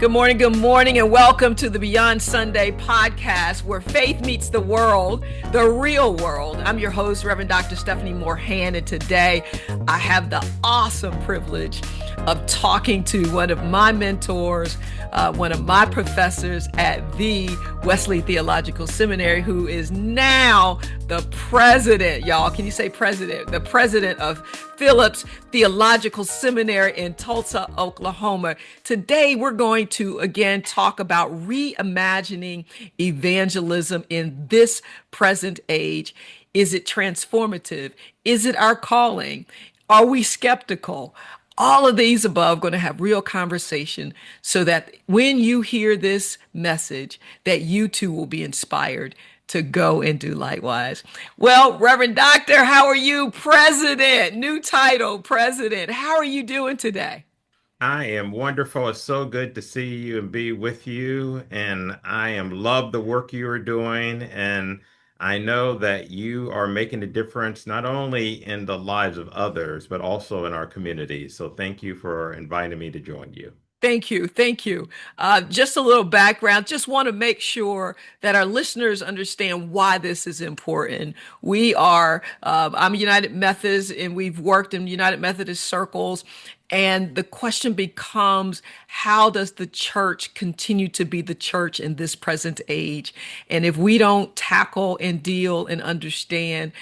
Good morning, and welcome to the Beyond Sunday podcast, where faith meets the world, the real world. I'm your host, Reverend Dr. Stephanie Moorhan, and today I have the awesome privilege of talking to one of my mentors, one of my professors at the Wesley Theological Seminary, who is now the president, y'all. Can you say president? The president of Phillips Theological Seminary in Tulsa, Oklahoma. Today, we're going to again talk about reimagining evangelism in this present age. Is it transformative? Is it our calling? Are we skeptical? All of these above, going to have real conversation so that when you hear this message, that you too will be inspired to go and do likewise. Well, Reverend Doctor, how are you? President, new title, President. How are you doing today? I am wonderful. It's so good to see you and be with you. And love the work you are doing. And I know that you are making a difference not only in the lives of others, but also in our community. So thank you for inviting me to join you. Thank you. Thank you. Just a little background. Just want to make sure that our listeners understand why this is important. I'm a United Methodist, and we've worked in United Methodist circles. And the question becomes, how does the church continue to be the church in this present age? And if we don't tackle and deal and understand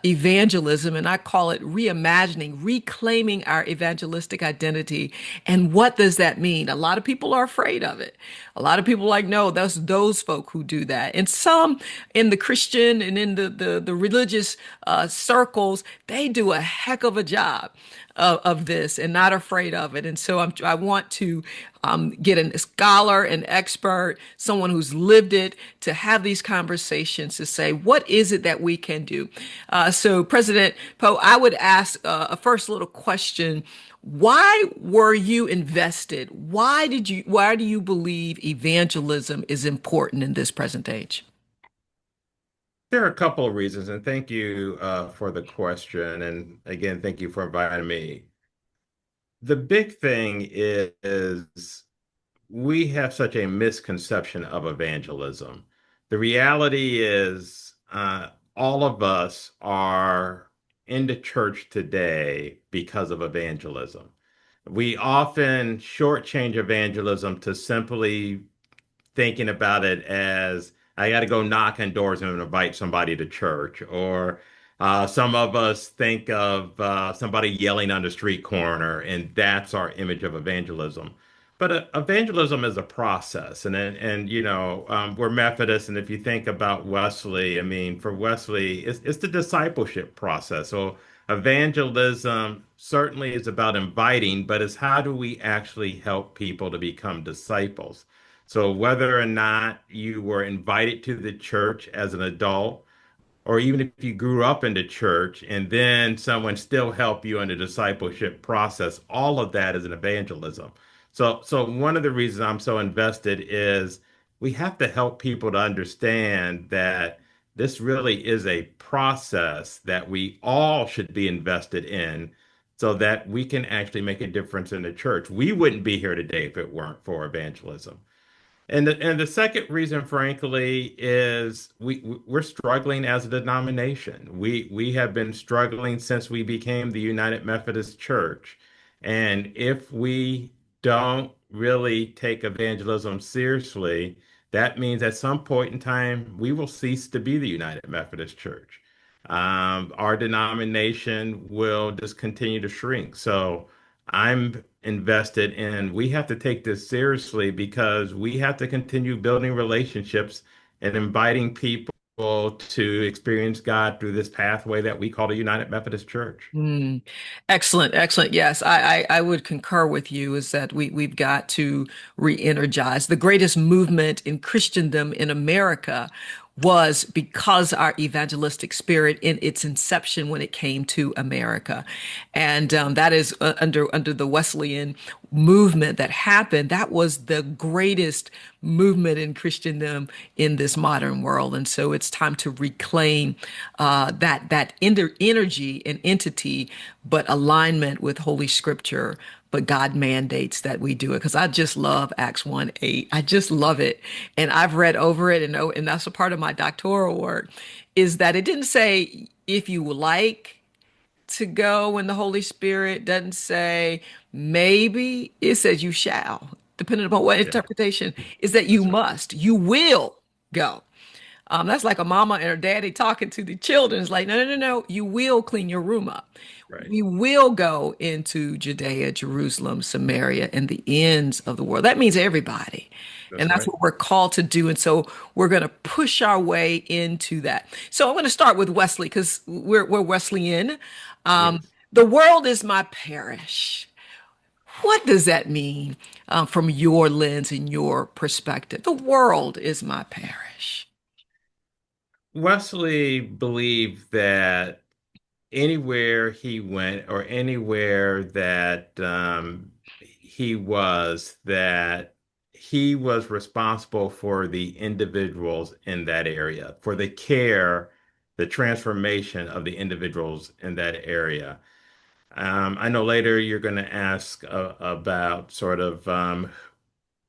evangelism, and I call it reimagining, reclaiming our evangelistic identity, and what does that mean? A lot of people are afraid of it. A lot of people are like, no, that's those folk who do that. And some in the Christian and in the religious circles, they do a heck of a job of this and not afraid of it. And so I want to get a scholar, an expert, someone who's lived it, to have these conversations to say, what is it that we can do? So President Powe, I would ask a first little question. Why were you invested? Why do you believe evangelism is important in this present age? There are a couple of reasons, and thank you for the question. And again, thank you for inviting me. The big thing is we have such a misconception of evangelism. The reality is all of us are in the church today because of evangelism. We often shortchange evangelism to simply thinking about it as I got to go knock on doors and invite somebody to church. Or some of us think of somebody yelling on the street corner, and that's our image of evangelism. But evangelism is a process, we're Methodists, and if you think about Wesley, I mean, for Wesley, it's the discipleship process. So evangelism certainly is about inviting, but it's how do we actually help people to become disciples? So whether or not you were invited to the church as an adult, or even if you grew up in the church and then someone still helped you in the discipleship process, all of that is an evangelism. So one of the reasons I'm so invested is we have to help people to understand that this really is a process that we all should be invested in so that we can actually make a difference in the church. We wouldn't be here today if it weren't for evangelism. And the second reason, frankly, is we're struggling as a denomination. We have been struggling since we became the United Methodist Church. And if we don't really take evangelism seriously, that means at some point in time, we will cease to be the United Methodist Church. Our denomination will just continue to shrink. So I'm invested in we have to take this seriously because we have to continue building relationships and inviting people to experience God through this pathway that we call the United Methodist Church. Mm, excellent, excellent. Yes, I would concur with you is that we've got to re-energize. The greatest movement in Christendom in America was because our evangelistic spirit in its inception when it came to America. And that is under the Wesleyan movement that happened. That was the greatest movement in Christendom in this modern world. And so it's time to reclaim that energy and entity, but alignment with Holy Scripture, but God mandates that we do it. Because I just love Acts 1:8. I just love it. And I've read over it and know, and that's a part of my doctoral work, is that it didn't say if you would like to go in the Holy Spirit, doesn't say maybe, it says you shall, depending upon what Yeah, interpretation is that you that's right. must, you will go. That's like a mama and her daddy talking to the children. It's like, no, no, no, no. You will clean your room up. Right. We will go into Judea, Jerusalem, Samaria, and the ends of the world. That means everybody. And That's that's right. what we're called to do. And so we're going to push our way into that. So I'm going to start with Wesley because we're Wesleyan. Um, Yes. the world is my parish. What does that mean from your lens and your perspective? The world is my parish. Wesley believed that anywhere he went or anywhere that that he was responsible for the individuals in that area, for the care, the transformation of the individuals in that area. I know later you're going to ask about sort of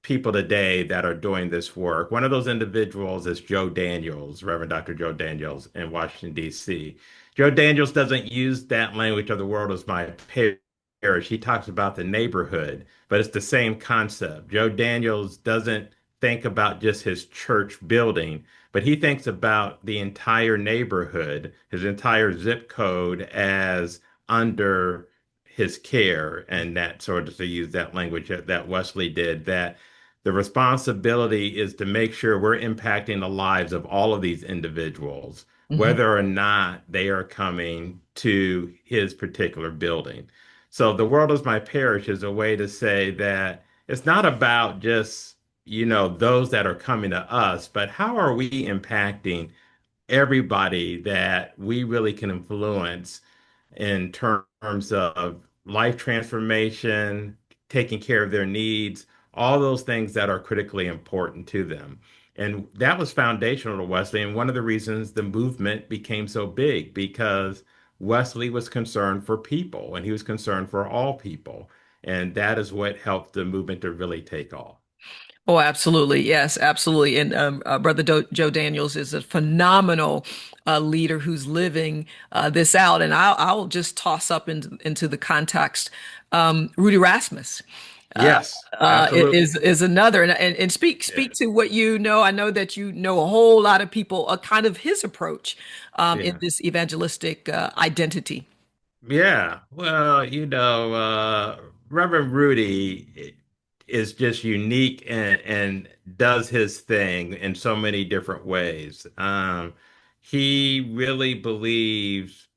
people today that are doing this work. One of those individuals is Joe Daniels, Reverend Dr. Joe Daniels in Washington, D.C. Joe Daniels doesn't use that language of the world as my parish. He talks about the neighborhood, but it's the same concept. Joe Daniels doesn't think about just his church building, but he thinks about the entire neighborhood, his entire zip code as under his care, and that sort of to use that language that Wesley did, that the responsibility is to make sure we're impacting the lives of all of these individuals, Mhm. whether or not they are coming to his particular building. So the world is my parish is a way to say that it's not about just, those that are coming to us, but how are we impacting everybody that we really can influence in terms of life transformation, taking care of their needs, all those things that are critically important to them. And that was foundational to Wesley. And one of the reasons the movement became so big, because Wesley was concerned for people and he was concerned for all people. And that is what helped the movement to really take off. Oh, absolutely. Yes, absolutely. And Brother Joe Daniels is a phenomenal leader who's living this out. And I'll just toss up into the context Rudy Rasmus. Uh, Yes, absolutely. is another and speak Yes. to what you know. I know that you know a whole lot of people, kind of his approach in Yeah. this evangelistic identity. Yeah, well, Reverend Rudy is just unique and does his thing in so many different ways. He really believe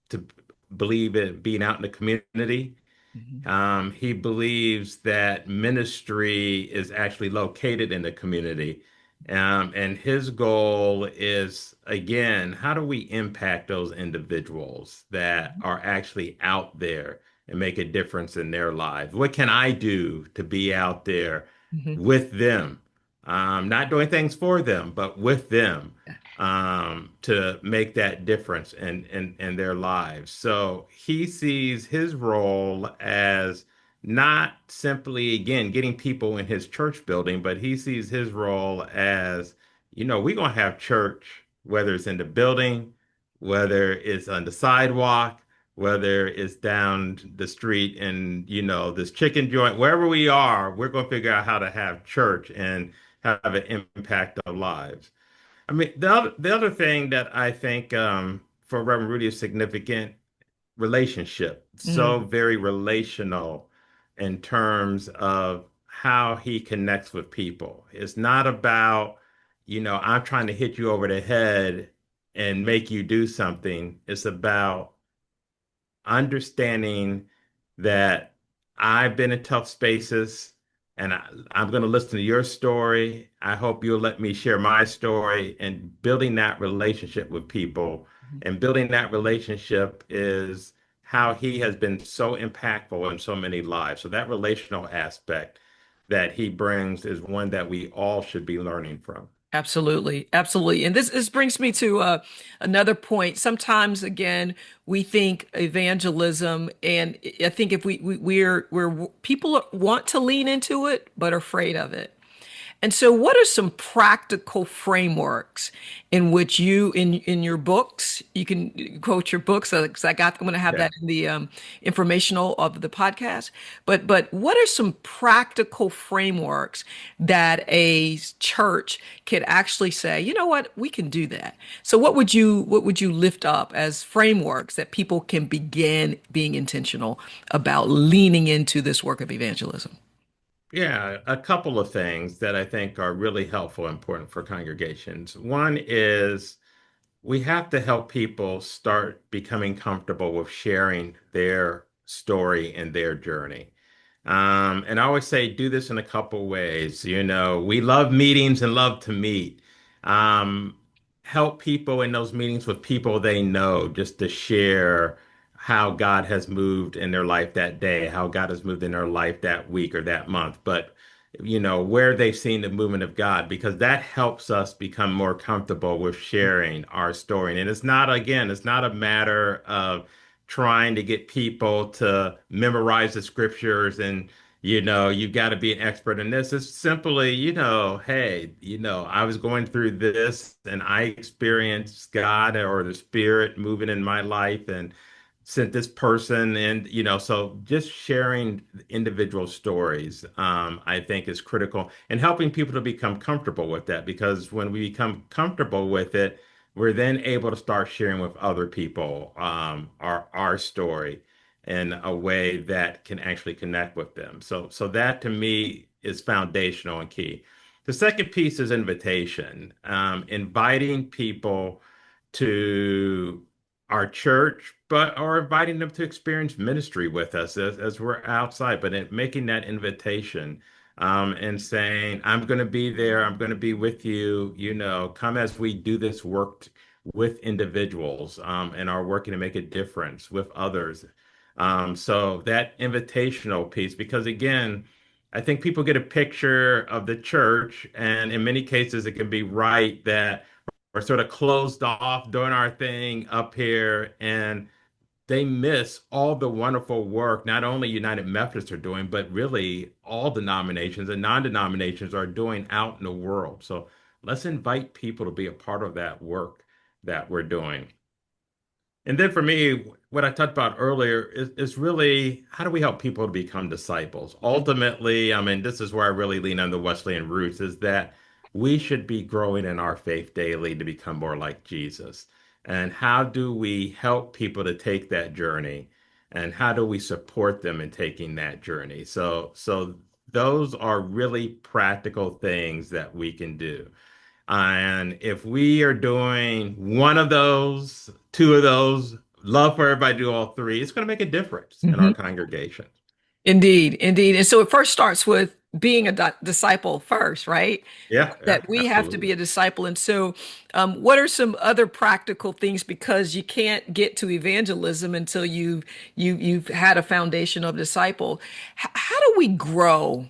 in being out in the community. Mhm. He believes that ministry is actually located in the community. And his goal is, again, how do we impact those individuals that are actually out there and make a difference in their lives? What can I do to be out there Mhm. with them? Not doing things for them, but with them to make that difference in their lives. So he sees his role as not simply, again, getting people in his church building, but he sees his role as, we're going to have church, whether it's in the building, whether it's on the sidewalk, whether it's down the street in, this chicken joint, wherever we are, we're going to figure out how to have church and have an impact on lives. I mean, the other thing that I think for Reverend Rudy is significant relationship. So Mm. very relational in terms of how he connects with people. It's not about, I'm trying to hit you over the head and make you do something. It's about understanding that I've been in tough spaces and I'm going to listen to your story. I hope you'll let me share my story, and building that relationship with people. And building that relationship is how he has been so impactful in so many lives. So that relational aspect that he brings is one that we all should be learning from. Absolutely, absolutely. And this brings me to another point. Sometimes, again, we think evangelism, and I think if we're people want to lean into it, but are afraid of it. And so, what are some practical frameworks in which in your books, you can quote your books, because I'm going to have Yeah. that in the informational of the podcast. But what are some practical frameworks that a church could actually say, you know what, we can do that? So, what would you lift up as frameworks that people can begin being intentional about leaning into this work of evangelism? Yeah, a couple of things that I think are really helpful and important for congregations. One is we have to help people start becoming comfortable with sharing their story and their journey. And I always say do this in a couple ways. We love meetings and love to meet. Um, Help people in those meetings with people they know, just to share how God has moved in their life that day, how God has moved in their life that week or that month. But where they've seen the movement of God, because that helps us become more comfortable with sharing our story. And it's not a matter of trying to get people to memorize the scriptures and you've got to be an expert in this. It's simply, hey, I was going through this and I experienced God or the Spirit moving in my life and sent this person. And, so just sharing individual stories, I think is critical and helping people to become comfortable with that, because when we become comfortable with it, we're then able to start sharing with other people, our story in a way that can actually connect with them. So that to me is foundational and key. The second piece is invitation, inviting people to our church, but or inviting them to experience ministry with us as we're outside, but making that invitation, and saying, I'm going to be there, I'm going to be with you, come as we do this work with individuals, and are working to make a difference with others. So that invitational piece, because again, I think people get a picture of the church, and in many cases, it can be right that we're sort of closed off doing our thing up here, and they miss all the wonderful work not only United Methodists are doing, but really all denominations and non-denominations are doing out in the world. So let's invite people to be a part of that work that we're doing. And then for me, what I talked about earlier is really how do we help people to become disciples? Ultimately, I mean, this is where I really lean on the Wesleyan roots, is that we should be growing in our faith daily to become more like Jesus. And how do we help people to take that journey? And how do we support them in taking that journey? So those are really practical things that we can do. And if we are doing one of those, two of those, love for everybody to do all three, it's going to make a difference in our congregation. Indeed, indeed. And so it first starts with being a disciple first, right? Yeah, yeah, That we have to be absolutely. a disciple. And so, what are some other practical things? Because you can't get to evangelism until you've had a foundation of disciple. How do we grow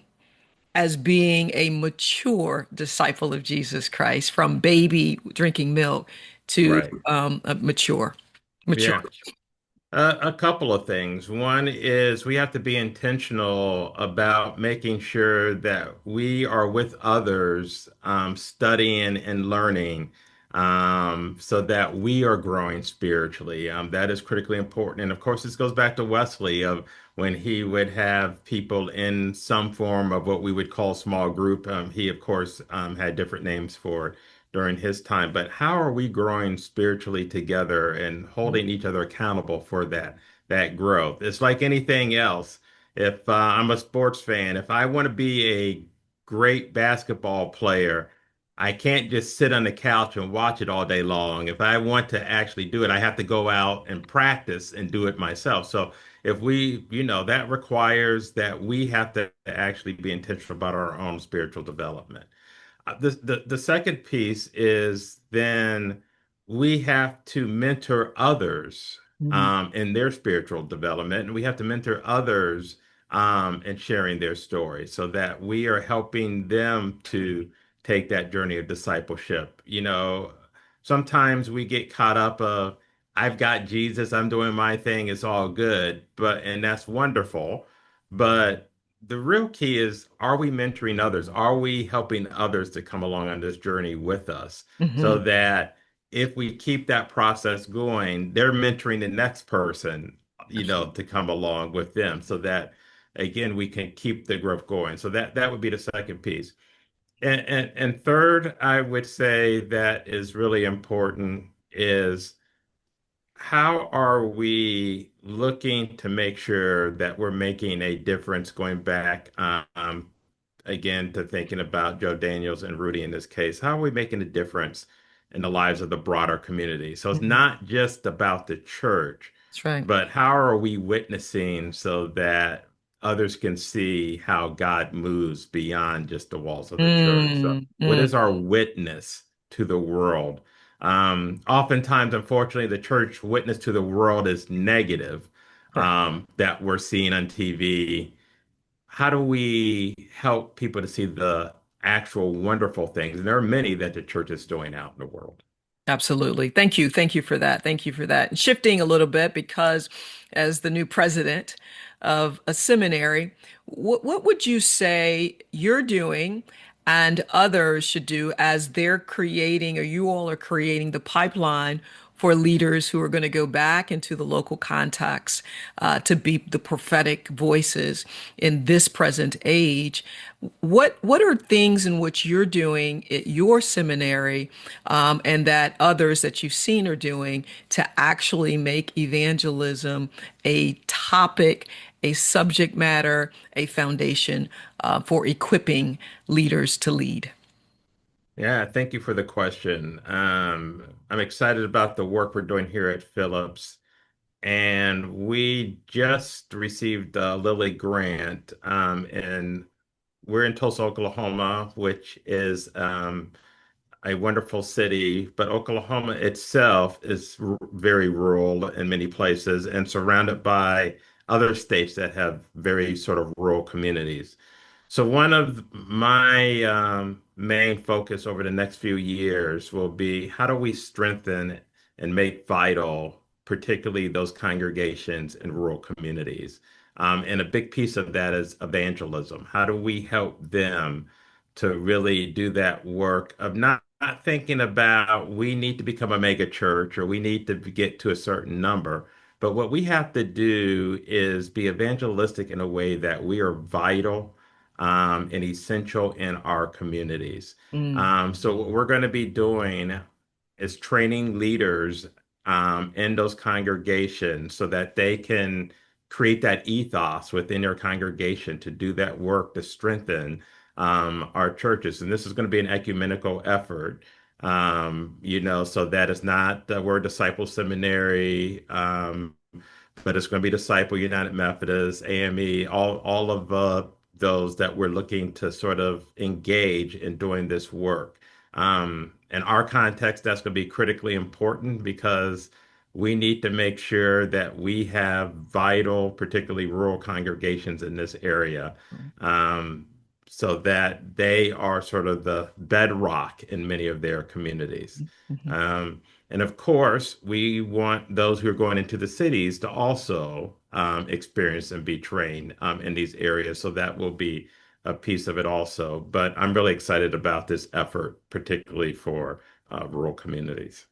as being a mature disciple of Jesus Christ, from baby drinking milk to Right. a mature? Yeah. A couple of things. One is we have to be intentional about making sure that we are with others, studying and learning, so that we are growing spiritually. That is critically important. And of course, this goes back to Wesley of when he would have people in some form of what we would call small group. He, of course, had different names for it during his time, but how are we growing spiritually together and holding each other accountable for that growth? It's like anything else. If I'm a sports fan, if I want to be a great basketball player, I can't just sit on the couch and watch it all day long. If I want to actually do it, I have to go out and practice and do it myself. So if we, that requires that we have to actually be intentional about our own spiritual development. The second piece is then we have to mentor others, Mhm. in their spiritual development, and we have to mentor others, in sharing their story, so that we are helping them to take that journey of discipleship. Sometimes we get caught up of, I've got Jesus, I'm doing my thing, it's all good, and that's wonderful. But the real key is, are we mentoring others? Are we helping others to come along on this journey with us so Hmm. that if we keep that process going, they're mentoring the next person, to come along with them so that again we can keep the growth going. So that would be the second piece. And third, I would say that is really important is how are we looking to make sure that we're making a difference going back again to thinking about Joe Daniels and Rudy in this case? How are we making a difference in the lives of the broader community? So it's Hmm. not just about the church, That's right. but how are we witnessing so that others can see how God moves beyond just the walls of the church? So Mm, what is mm. our witness to the world? Oftentimes, unfortunately, the church witness to the world is negative, Correct. that we're seeing on TV. How do we help people to see the actual wonderful things? And there are many that the church is doing out in the world. Absolutely. Thank you. Thank you for that. Thank you for that. And shifting a little bit, because as the new president of a seminary, what would you say you're doing and others should do as they're creating, or you all are creating the pipeline for leaders who are going to go back into the local context to be the prophetic voices in this present age? What are things in which you're doing at your seminary, and that others that you've seen are doing to actually make evangelism a topic, a subject matter, a foundation for equipping leaders to lead? Yeah, thank you for the question. I'm excited about the work we're doing here at Phillips. And we just received a Lilly grant, and we're in Tulsa, Oklahoma, which is a wonderful city, but Oklahoma itself is very rural in many places and surrounded by other states that have very sort of rural communities. So one of my main focus over the next few years will be how do we strengthen and make vital, particularly those congregations in rural communities. And a big piece of that is evangelism. How do we help them to really do that work of not thinking about we need to become a mega church or we need to get to a certain number, but what we have to do is be evangelistic in a way that we are vital and essential in our communities. Mm, So what we're going to be doing is training leaders in those congregations so that they can create that ethos within their congregation to do that work to strengthen our churches. And this is going to be an ecumenical effort. So that is not we're a disciple seminary, but it's going to be Disciple United Methodist, AME, all of those that we're looking to sort of engage in doing this work. In our context, that's going to be critically important because we need to make sure that we have vital, particularly rural congregations in this area, um, so that they are sort of the bedrock in many of their communities. mhm. Um, and of course, we want those who are going into the cities to also experience and be trained in these areas. So that will be a piece of it also. But I'm really excited about this effort, particularly for rural communities.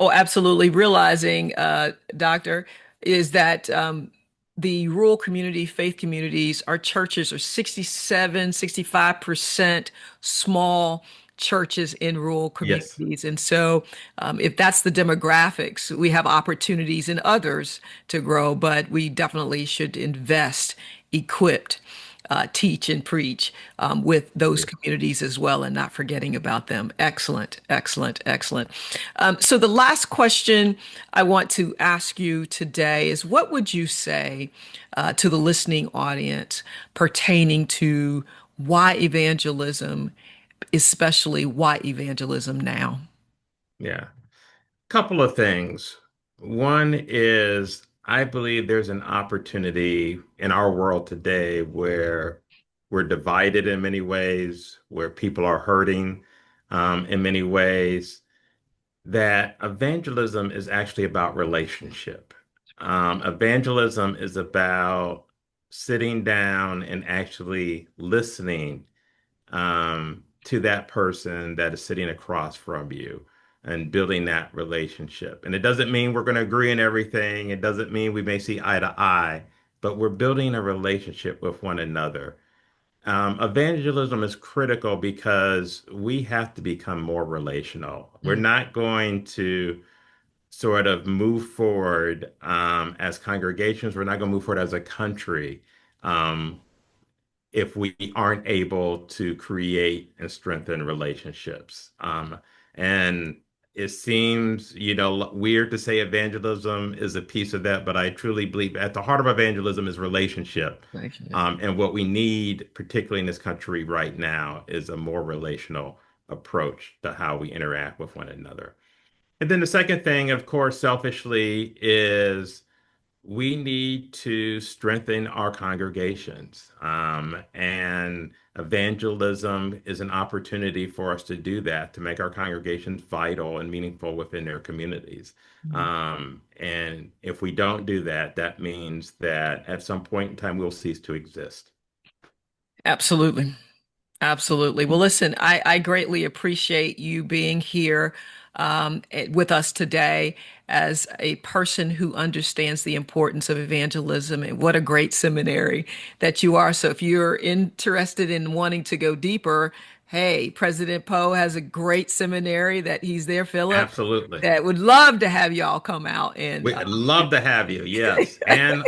Oh, absolutely. Realizing, Doctor, is that the rural community, faith communities, our churches are 67, 65% small churches in rural Yes. communities. And so, if that's the demographics, we have opportunities in others to grow, but we definitely should invest equipped. Teach and preach with those communities as well, and not forgetting about them. Excellent, excellent, excellent. So, the last question I want to ask you today is, what would you say to the listening audience pertaining to why evangelism, especially why evangelism now? Yeah. Couple of things. One is I believe there's an opportunity in our world today where we're divided in many ways, where people are hurting. in many ways, that evangelism is actually about relationship. Evangelism is about sitting down and actually listening to that person that is sitting across from you and building that relationship. And it doesn't mean we're going to agree on everything. It doesn't mean we may see eye to eye, but we're building a relationship with one another. Evangelism is critical because we have to become more relational. We're Mm. not going to sort of move forward as congregations. We're not going to move forward as a country um, if we aren't able to create and strengthen relationships. And it seems, weird to say evangelism is a piece of that, but I truly believe at the heart of evangelism is relationship. Thank you. And what we need, particularly in this country right now, is a more relational approach to how we interact with one another. And then the second thing, of course, selfishly, is we need to strengthen our congregations. And evangelism is an opportunity for us to do that, to make our congregations vital and meaningful within their communities. Mhm. And if we don't do that, that means that at some point in time, we'll cease to exist. Absolutely. Absolutely. Well, listen, I greatly appreciate you being here with us today as a person who understands the importance of evangelism, and what a great seminary that you are. So if you're interested in wanting to go deeper, hey, President Powe has a great seminary that he's there, Philip, Absolutely. that would love to have y'all come out and We'd love to have you. Yes. And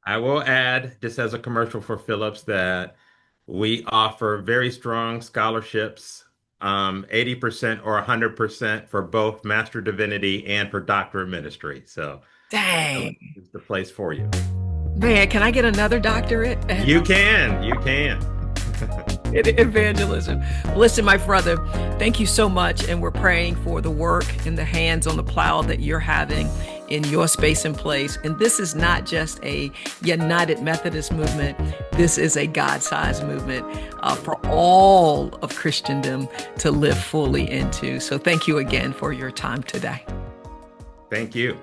I will add, just as a commercial for Phillips, that we offer very strong scholarships, 80% or 100% for both Master Divinity and for Doctor of Ministry. So Phillips dang, is the place for you. man, can I get another doctorate? You can. In evangelism. Listen, my brother, thank you so much. And we're praying for the work and the hands on the plow that you're having in your space and place. And this is not just a United Methodist movement. This is a God-sized movement for all of Christendom to live fully into. So thank you again for your time today. Thank you.